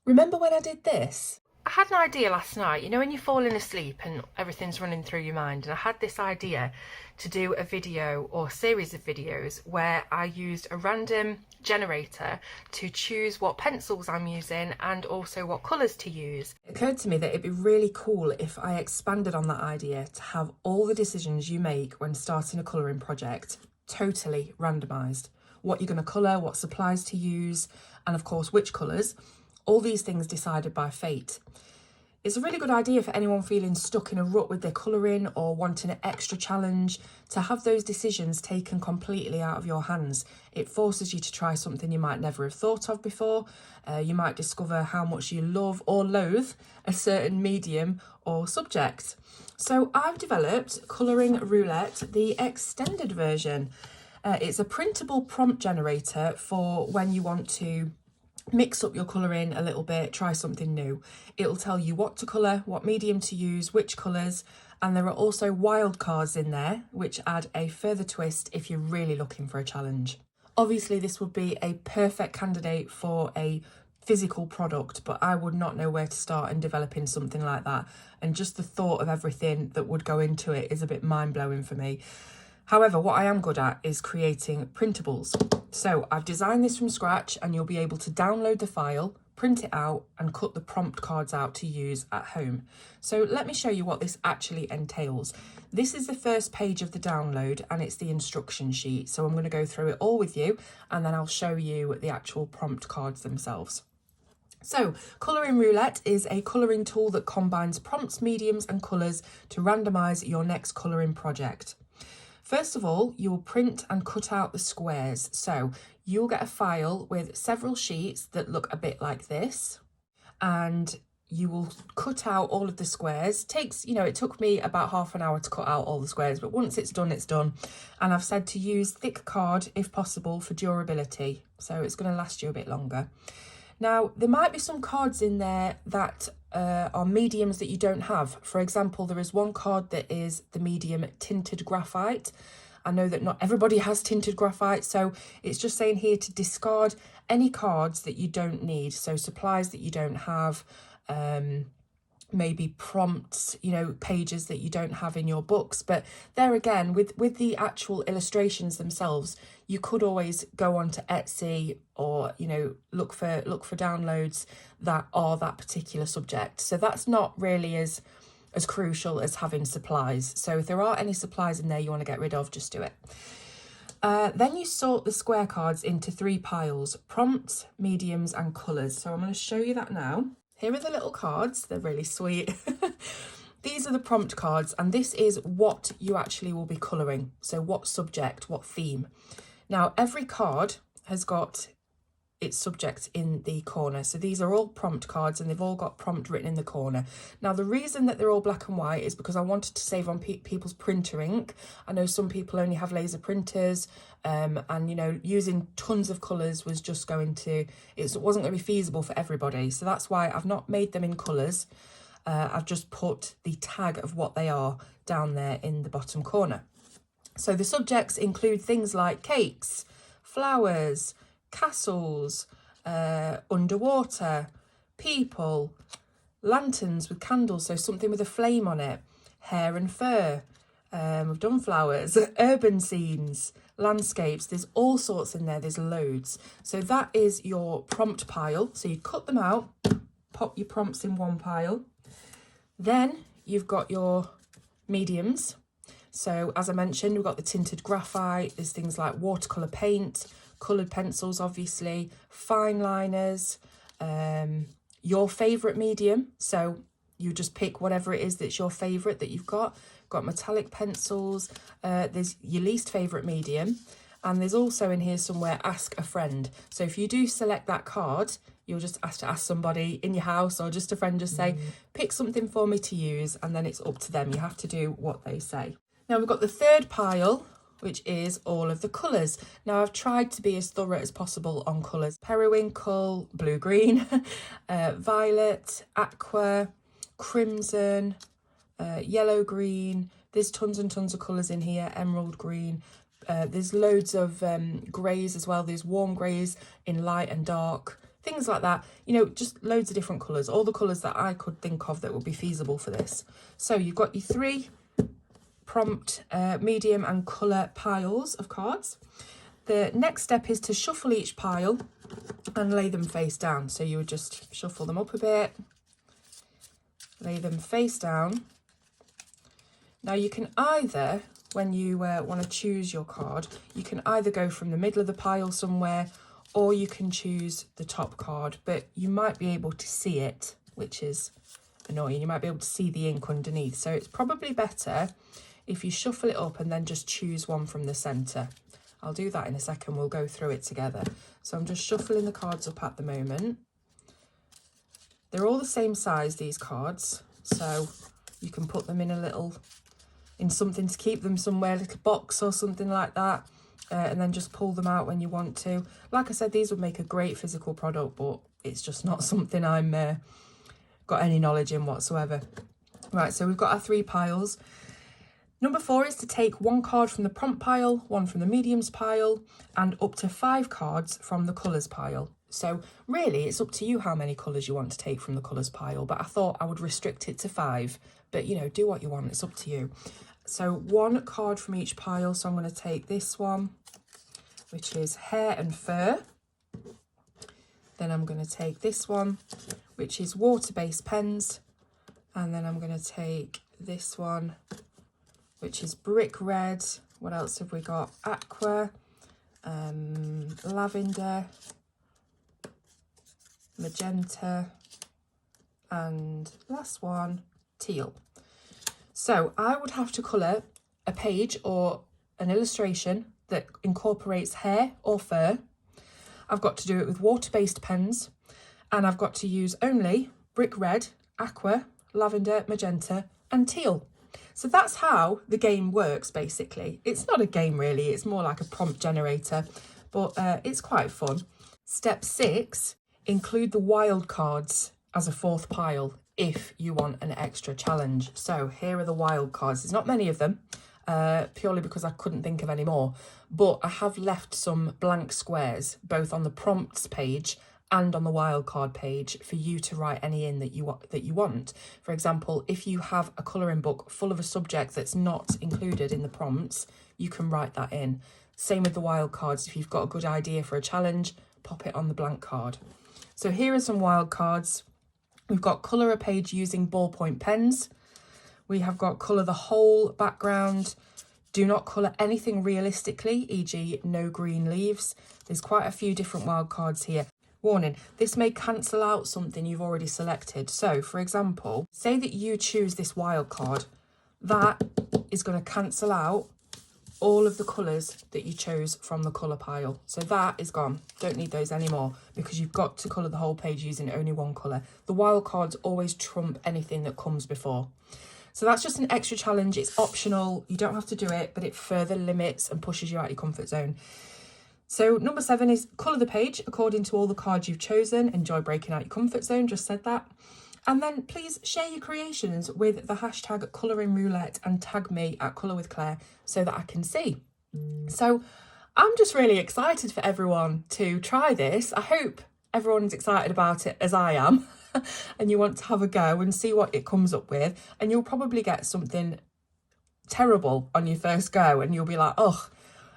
Remember when I did this? I had an idea last night, you know, when you're falling asleep and everything's running through your mind, and I had this idea to do a video or series of videos where I used a random generator to choose what pencils I'm using and also what colours to use. It occurred to me that it'd be really cool if I expanded on that idea to have all the decisions you make when starting a colouring project totally randomised. What you're going to colour, what supplies to use, and of course which colours. All these things decided by fate. It's a really good idea for anyone feeling stuck in a rut with their colouring or wanting an extra challenge to have those decisions taken completely out of your hands. It forces you to try something you might never have thought of before. You might discover how much you love or loathe a certain medium or subject. So I've developed Colouring Roulette, the extended version. It's a printable prompt generator for when you want to mix up your colouring a little bit, try something new. It'll tell you what to colour, what medium to use, which colours, and there are also wildcards in there which add a further twist if you're really looking for a challenge. Obviously this would be a perfect candidate for a physical product, but I would not know where to start in developing something like that, and just the thought of everything that would go into it is a bit mind-blowing for me. However, what I am good at is creating printables. So I've designed this from scratch, and you'll be able to download the file, print it out, and cut the prompt cards out to use at home. So let me show you what this actually entails. This is the first page of the download, and it's the instruction sheet. So I'm going to go through it all with you, and then I'll show you the actual prompt cards themselves. So, Colouring Roulette is a colouring tool that combines prompts, mediums and colours to randomise your next colouring project. First of all, you'll print and cut out the squares. So you'll get a file with several sheets that look a bit like this, and you will cut out all of the squares. It took me about half an hour to cut out all the squares, but once it's done, it's done. And I've said to use thick card if possible for durability. So it's going to last you a bit longer. Now, there might be some cards in there that are mediums that you don't have. For example, there is one card that is the medium tinted graphite. I know that not everybody has tinted graphite, so it's just saying here to discard any cards that you don't need. So supplies that you don't have, maybe prompts, pages that you don't have in your books. But there again, with the actual illustrations themselves, you could always go on to Etsy or look for downloads that are that particular subject. So that's not really as crucial as having supplies. So if there are any supplies in there you want to get rid of, just do it. Then you sort the square cards into 3 piles: prompts, mediums and colours. So I'm going to show you that now. Here are the little cards. They're really sweet. These are the prompt cards, and this is what you actually will be colouring. So what subject, what theme. Now, every card has got its subject in the corner. So these are all prompt cards, and they've all got prompt written in the corner. Now, the reason that they're all black and white is because I wanted to save on people's printer ink. I know some people only have laser printers, and using tons of colours was just it wasn't going to be feasible for everybody. So that's why I've not made them in colours. I've just put the tag of what they are down there in the bottom corner. So the subjects include things like cakes, flowers, castles, underwater, people, lanterns with candles, so something with a flame on it, hair and fur, we've done flowers, urban scenes, landscapes. There's all sorts in there, there's loads. So that is your prompt pile. So you cut them out, pop your prompts in one pile. Then you've got your mediums. So as I mentioned, we've got the tinted graphite, there's things like watercolour paint, coloured pencils obviously, fine liners, your favourite medium. So you just pick whatever it is that's your favourite that you've got. Got metallic pencils, there's your least favourite medium, and there's also in here somewhere ask a friend. So if you do select that card, you'll just have to ask somebody in your house or just a friend, just say, pick something for me to use, and then it's up to them. You have to do what they say. Now we've got the third pile, which is all of the colours. Now I've tried to be as thorough as possible on colours. Periwinkle, blue-green, violet, aqua, crimson, yellow-green. There's tons and tons of colours in here, emerald green. There's loads of greys as well. There's warm greys in light and dark. things like that. You know, just loads of different colours, all the colours that I could think of that would be feasible for this. So you've got your 3 prompt, medium and colour piles of cards. The next step is to shuffle each pile and lay them face down. So you would just shuffle them up a bit, lay them face down. Now you can either, when you want to choose your card, you can either go from the middle of the pile somewhere, or you can choose the top card, but you might be able to see it, which is annoying. You might be able to see the ink underneath. So it's probably better if you shuffle it up and then just choose one from the centre. I'll do that in a second, we'll go through it together. So I'm just shuffling the cards up at the moment. They're all the same size, these cards, so you can put them in something to keep them somewhere, a little box or something like that, and then just pull them out when you want to. Like I said, these would make a great physical product, but it's just not something I'm got any knowledge in whatsoever. Right, so we've got our 3 piles. Number 4 is to take 1 card from the prompt pile, 1 from the mediums pile, and up to 5 cards from the colours pile. So really, it's up to you how many colours you want to take from the colours pile, but I thought I would restrict it to 5. But, you know, do what you want, it's up to you. So 1 card from each pile. So I'm going to take this one, which is hair and fur. Then I'm going to take this one, which is water-based pens. And then I'm going to take this one, which is brick red. What else have we got? Aqua, lavender, magenta, and last one, teal. So I would have to colour a page or an illustration that incorporates hair or fur. I've got to do it with water-based pens, and I've got to use only brick red, aqua, lavender, magenta, and teal. So that's how the game works, basically. It's not a game, really. It's more like a prompt generator, but it's quite fun. Step 6, include the wild cards as a 4th pile if you want an extra challenge. So here are the wild cards. There's not many of them, purely because I couldn't think of any more, but I have left some blank squares, both on the prompts page and on the wildcard page, for you to write any in that you want. For example, if you have a colouring book full of a subject that's not included in the prompts, you can write that in. Same with the wildcards. If you've got a good idea for a challenge, pop it on the blank card. So here are some wildcards. We've got colour a page using ballpoint pens. We have got colour the whole background. Do not colour anything realistically, e.g. no green leaves. There's quite a few different wildcards here. Warning, this may cancel out something you've already selected. So, for example, say that you choose this wild card. That is going to cancel out all of the colours that you chose from the colour pile. So that is gone. Don't need those anymore because you've got to colour the whole page using only 1 colour. The wild cards always trump anything that comes before. So that's just an extra challenge. It's optional. You don't have to do it, but it further limits and pushes you out your comfort zone. So number 7 is colour the page according to all the cards you've chosen. Enjoy breaking out your comfort zone, just said that. And then please share your creations with the hashtag colouringroulette and tag me at Colour with Claire so that I can see. So I'm just really excited for everyone to try this. I hope everyone's excited about it as I am and you want to have a go and see what it comes up with. And you'll probably get something terrible on your first go and you'll be like, oh,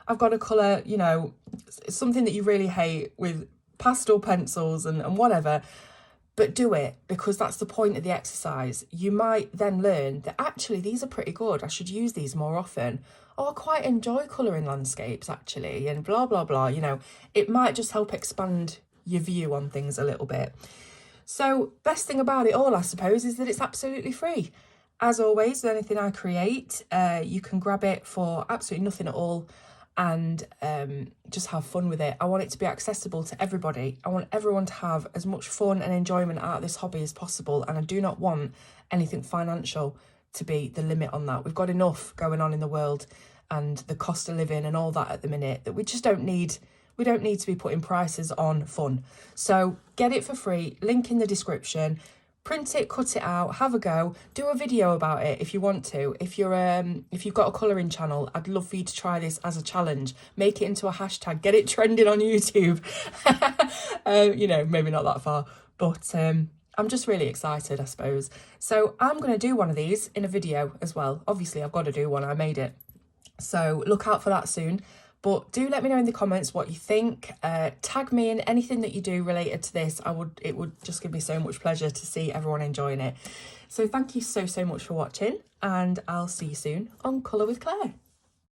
I've got to colour, you know, something that you really hate with pastel pencils and whatever. But do it, because that's the point of the exercise. You might then learn that actually these are pretty good. I should use these more often. Oh, I quite enjoy colouring landscapes actually, and blah, blah, blah. You know, it might just help expand your view on things a little bit. So best thing about it all, I suppose, is that it's absolutely free. As always, with anything I create, you can grab it for absolutely nothing at all and just have fun with it. I want it to be accessible to everybody. I want everyone to have as much fun and enjoyment out of this hobby as possible, and I do not want anything financial to be the limit on that. We've got enough going on in the world and the cost of living and all that at the minute that we just don't need. We don't need to be putting prices on fun. So get it for free, link in the description. print it, cut it out, have a go, do a video about it if you want to. If you've got a colouring channel, I'd love for you to try this as a challenge. Make it into a hashtag, get it trending on YouTube. You know, maybe not that far, but I'm just really excited, I suppose. So I'm going to do one of these in a video as well. Obviously, I've got to do one. I made it. So look out for that soon. But do let me know in the comments what you think. Tag me in anything that you do related to this. It would just give me so much pleasure to see everyone enjoying it. So thank you so much for watching, and I'll see you soon on Colour with Claire.